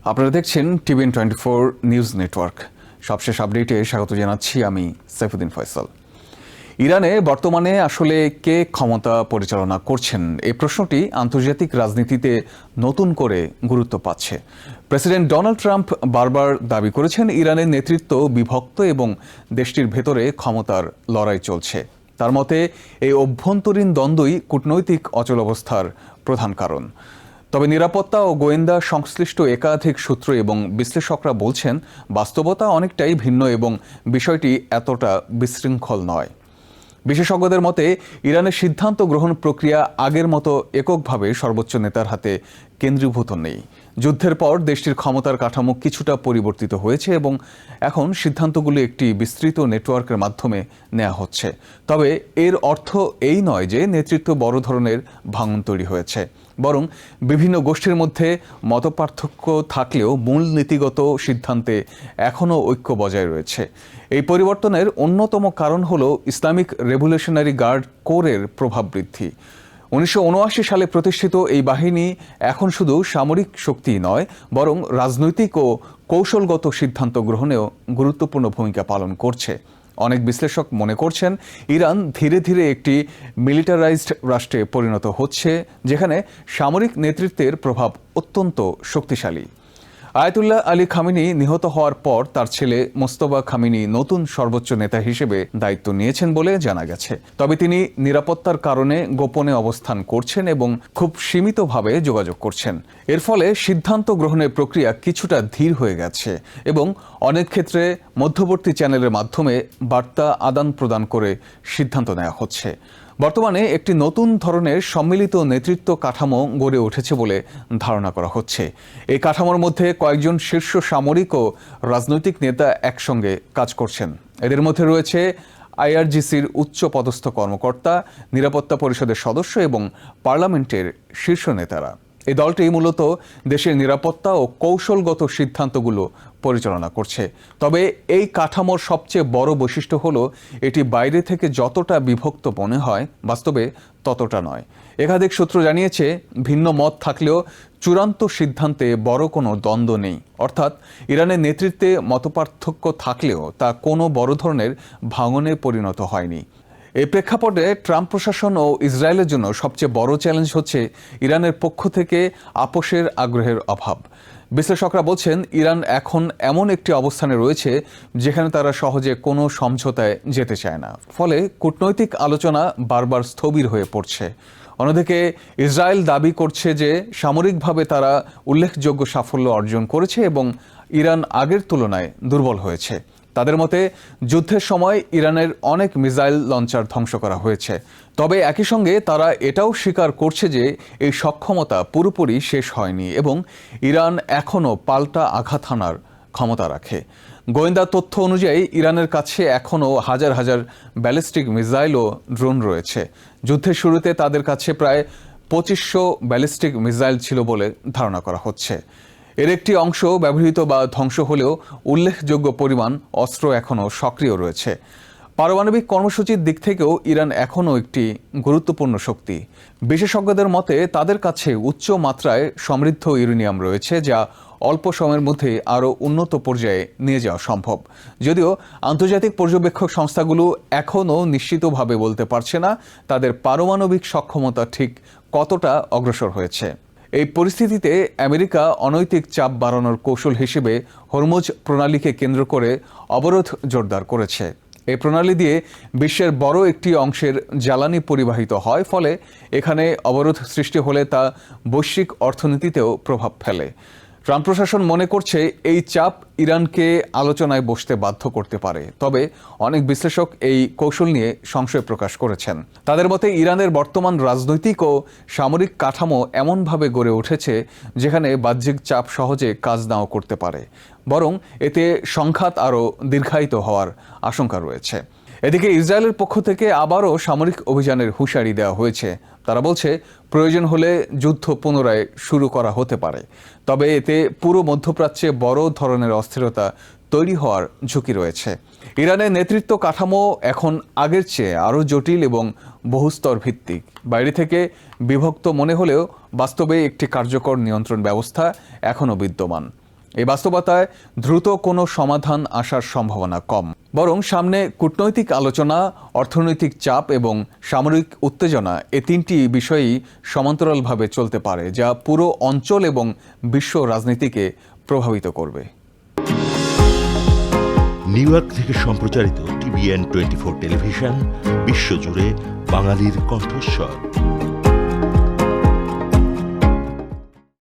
আপনারা দেখছেন TVN24 news network. সবশেষ আপডেটে স্বাগত জানাচ্ছি আমি সাইফুদ্দিন ফয়সাল। ইরানে বর্তমানে আসলে কে ক্ষমতা পরিচালনা করছেন এই প্রশ্নটি আন্তর্জাতিক রাজনীতিতে নতুন করে গুরুত্ব পাচ্ছে। প্রেসিডেন্ট ডোনাল্ড ট্রাম্প বারবার দাবি করেছেন ইরানের নেতৃত্ব বিভক্ত এবং দেশটির ভেতরে ক্ষমতার লড়াই চলছে। তার মতে এই অভ্যন্তরীণ দ্বন্দ্বই কূটনৈতিক অচলাবস্থার প্রধান কারণ। তবে নিরাপত্তা ও গোয়েন্দা সংশ্লিষ্ট একাধিক সূত্র এবং বিশ্লেষকরা বলছেন বাস্তবতা অনেকটাই ভিন্ন এবং বিষয়টি এতটা বিশৃঙ্খল নয়। বিশেষজ্ঞদের মতে ইরানের সিদ্ধান্ত গ্রহণ প্রক্রিয়া আগের মতো এককভাবে সর্বোচ্চ নেতার হাতে কেন্দ্রীভূত নেই। যুদ্ধের পর দেশটির ক্ষমতার কাঠামো কিছুটা পরিবর্তিত হয়েছে এবং এখন সিদ্ধান্তগুলি একটি বিস্তৃত নেটওয়ার্কের মাধ্যমে নেওয়া হচ্ছে। তবে এর অর্থ এই নয় যে নেতৃত্ব বড় ধরনের ভাঙন তৈরি হয়েছে, বরং বিভিন্ন গোষ্ঠীর মধ্যে মতপার্থক্য থাকলেও মূল নীতিগত সিদ্ধান্তে এখনও ঐক্য বজায় রয়েছে। এই পরিবর্তনের অন্যতম কারণ হল ইসলামিক রেভলিউশনারি গার্ড কোরের প্রভাব বৃদ্ধি। 1979 সালে প্রতিষ্ঠিত এই বাহিনী এখন শুধু সামরিক শক্তি নয়, বরং রাজনৈতিক ও কৌশলগত সিদ্ধান্ত গ্রহণেও গুরুত্বপূর্ণ ভূমিকা পালন করছে। অনেক বিশ্লেষক মনে করছেন ইরান ধীরে ধীরে একটি মিলিটারাইজড রাষ্ট্রে পরিণত হচ্ছে, যেখানে সামরিক নেতৃত্বের প্রভাব অত্যন্ত শক্তিশালী। আয়াতুল্লাহ আলী খামেনি নিহত হওয়ার পর তার ছেলে মোস্তফা খামেনি নতুন সর্বোচ্চ নেতা হিসেবে দায়িত্ব নিয়েছেন বলে জানা গেছে। তবে তিনি নিরাপত্তার কারণে গোপনে অবস্থান করছেন এবং খুব সীমিতভাবে যোগাযোগ করছেন। এর ফলে সিদ্ধান্ত গ্রহণের প্রক্রিয়া কিছুটা ধীর হয়ে গেছে এবং অনেক ক্ষেত্রে মধ্যবর্তী চ্যানেলের মাধ্যমে বার্তা আদান প্রদান করে সিদ্ধান্ত নেওয়া হচ্ছে। বর্তমানে একটি নতুন ধরনের সম্মিলিত নেতৃত্ব কাঠামো গড়ে উঠেছে বলে ধারণা করা হচ্ছে। এই কাঠামোর মধ্যে কয়েকজন শীর্ষ সামরিক ও রাজনৈতিক নেতা একসঙ্গে কাজ করছেন। এদের মধ্যে রয়েছে আইআরজিসির উচ্চ পদস্থ কর্মকর্তা, নিরাপত্তা পরিষদের সদস্য এবং পার্লামেন্টের শীর্ষ নেতারা। এই দলটি মূলত দেশের নিরাপত্তা ও কৌশলগত সিদ্ধান্তগুলো পরিচালনা করছে। তবে এই কাঠামোর সবচেয়ে বড় বৈশিষ্ট্য হলো এটি বাইরে থেকে যতটা বিভক্ত মনে হয় বাস্তবে ততটা নয়। একাধিক সূত্র জানিয়েছে ভিন্ন মত থাকলেও চূড়ান্ত সিদ্ধান্তে বড় কোনো দ্বন্দ্ব নেই। অর্থাৎ ইরানের নেতৃত্বে মতপার্থক্য থাকলেও তা কোনো বড় ধরনের ভাঙনে পরিণত হয়নি। এই প্রেক্ষাপটে ট্রাম্প প্রশাসন ও ইসরায়েলের জন্য সবচেয়ে বড় চ্যালেঞ্জ হচ্ছে ইরানের পক্ষ থেকে আপোষের আগ্রহের অভাব। বিশ্লেষকরা বলছেন ইরান এখন এমন একটি অবস্থানে রয়েছে যেখানে তারা সহজে কোনো সমঝোতায় যেতে চায় না। ফলে কূটনৈতিক আলোচনা বারবার স্থবির হয়ে পড়ছে। অন্যদিকে ইসরায়েল দাবি করছে যে সামরিকভাবে তারা উল্লেখযোগ্য সাফল্য অর্জন করেছে এবং ইরান আগের তুলনায় দুর্বল হয়েছে। তাদের মতে যুদ্ধের সময় ইরানের অনেক মিসাইল লঞ্চার ধ্বংস করা হয়েছে। তবে একই সঙ্গে তারা এটাও স্বীকার করছে যে এই সক্ষমতা পুরোপুরি শেষ হয়নি এবং ইরান এখনও পাল্টা আঘাত হানার ক্ষমতা রাখে। গোয়েন্দা তথ্য অনুযায়ী ইরানের কাছে এখনও হাজার হাজার ব্যালিস্টিক মিসাইল ও ড্রোন রয়েছে। যুদ্ধের শুরুতে তাদের কাছে প্রায় 2500 ব্যালিস্টিক মিসাইল ছিল বলে ধারণা করা হচ্ছে। এর একটি অংশ ব্যবহৃত বা ধ্বংস হলেও উল্লেখযোগ্য পরিমাণ অস্ত্র এখনও সক্রিয় রয়েছে। পারমাণবিক কর্মসূচির দিক থেকেও ইরান এখনও একটি গুরুত্বপূর্ণ শক্তি। বিশেষজ্ঞদের মতে তাদের কাছে উচ্চ মাত্রায় সমৃদ্ধ ইউরেনিয়াম রয়েছে, যা অল্প সময়ের মধ্যে আরও উন্নত পর্যায়ে নিয়ে যাওয়া সম্ভব। যদিও আন্তর্জাতিক পর্যবেক্ষক সংস্থাগুলো এখনও নিশ্চিতভাবে বলতে পারছে না তাদের পারমাণবিক সক্ষমতা ঠিক কতটা অগ্রসর হয়েছে। এই পরিস্থিতিতে আমেরিকা অনৈতিক চাপ বাড়ানোর কৌশল হিসেবে হরমুজ প্রণালীকে কেন্দ্র করে অবরোধ জোরদার করেছে। এই প্রণালী দিয়ে বিশ্বের বড় একটি অংশের জ্বালানি পরিবাহিত হয়, ফলে এখানে অবরোধ সৃষ্টি হলে তা বৈশ্বিক অর্থনীতিতেও প্রভাব ফেলে। ট্রাম্প প্রশাসন মনে করছে এই চাপ ইরানকে আলোচনায় বসতে বাধ্য করতে পারে। তবে অনেক বিশ্লেষক এই কৌশল নিয়ে সংশয় প্রকাশ করেছেন। তাদের মতে ইরানের বর্তমান রাজনৈতিক ও সামরিক কাঠামো এমনভাবে গড়ে উঠেছে যেখানে বাহ্যিক চাপ সহজে কাজ নাও করতে পারে, বরং এতে সংঘাত আরও দীর্ঘায়িত হওয়ার আশঙ্কা রয়েছে। এদিকে ইসরায়েলের পক্ষ থেকে আবারও সামরিক অভিযানের হুঁশিয়ারি দেওয়া হয়েছে। তারা বলছে প্রয়োজন হলে যুদ্ধ পুনরায় শুরু করা হতে পারে। তবে এতে পুরো মধ্যপ্রাচ্যে বড় ধরনের অস্থিরতা তৈরি হওয়ার ঝুঁকি রয়েছে। ইরানের নেতৃত্ব কাঠামো এখন আগের চেয়ে আরও জটিল এবং বহুস্তর ভিত্তিক। বাইরে থেকে বিভক্ত মনে হলেও বাস্তবে একটি কার্যকর নিয়ন্ত্রণ ব্যবস্থা এখনও বিদ্যমান। এই বাস্তবতায় দ্রুত কোনো সমাধান আসার সম্ভাবনা কম, বরং সামনে কূটনৈতিক আলোচনা, অর্থনৈতিক চাপ এবং সামরিক উত্তেজনা, এই তিনটি বিষয়ই সমান্তরালভাবে চলতে পারে, যা পুরো অঞ্চল এবং বিশ্ব রাজনীতিকে প্রভাবিত করবে। নিউ ইয়র্ক থেকে সম্প্রচারিত TVN 24 টেলিভিশন, বিশ্বজুড়ে বাঙালির কণ্ঠস্বর।